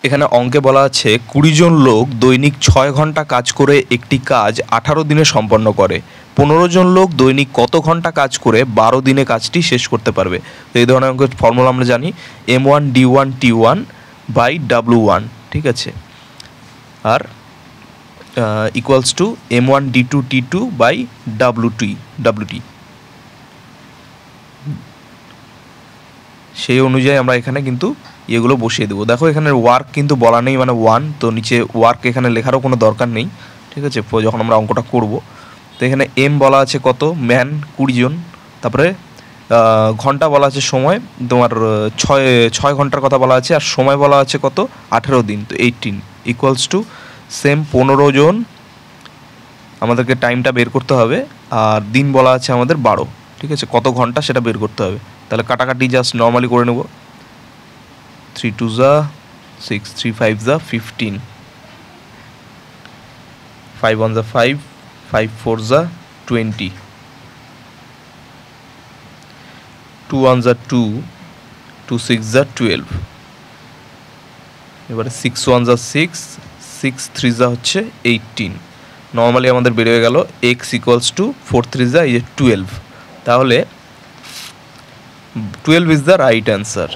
এখানে অঙ্কে বলা আছে 20 জন লোক দৈনিক 6 ঘন্টা কাজ করে একটি কাজ 18 দিনে সম্পন্ন করে। 15 জন লোক দৈনিক কত ঘন্টা কাজ করে 12 দিনে কাজটি শেষ করতে পারবে? তো এই ধরনের অঙ্কের ফর্মুলা আমরা জানি M1D1T1/W1, ঠিক আছে, আর ইকুয়ালস টু M1D2T2/WT। সেই অনুযায়ী আমরা এখানে কিন্তু এগুলো বসিয়ে দেবো। দেখো এখানে ওয়ার্ক কিন্তু বলা নেই, মানে 1, তো নিচে ওয়ার্ক এখানে লেখারও কোনো দরকার নেই, ঠিক আছে, যখন আমরা অঙ্কটা করব। তো এখানে এম বলা আছে কত, ম্যান 20 জন, তারপরে ঘন্টা বলা আছে সময় তোমার 6 ঘন্টার কথা বলা আছে, আর সময় বলা আছে কত 18 দিন, তো 18 ইকুয়ালস টু সেম 15 জন আমাদেরকে টাইমটা বের করতে হবে, আর দিন বলা আছে আমাদের 12, ঠিক আছে, কত ঘন্টা সেটা বের করতে হবে। তাহলে কাটাকাটি জাস্ট নর্মালি করে নেব, 3 2 যা 6, 3 5 যা 15, 5 1 যা 5, 5 4 যা 20, 2 1 যা 2, 2 6 যা 12, এবারে 6 1 যা 6, 6 3 যা হচ্ছে 18। নর্মালি আমাদের বের হয়ে গেল x ইকুয়ালস টু 4 3 যা এই যে 12। তাহলে 12 ইজ দ্য রাইট অ্যান্সার।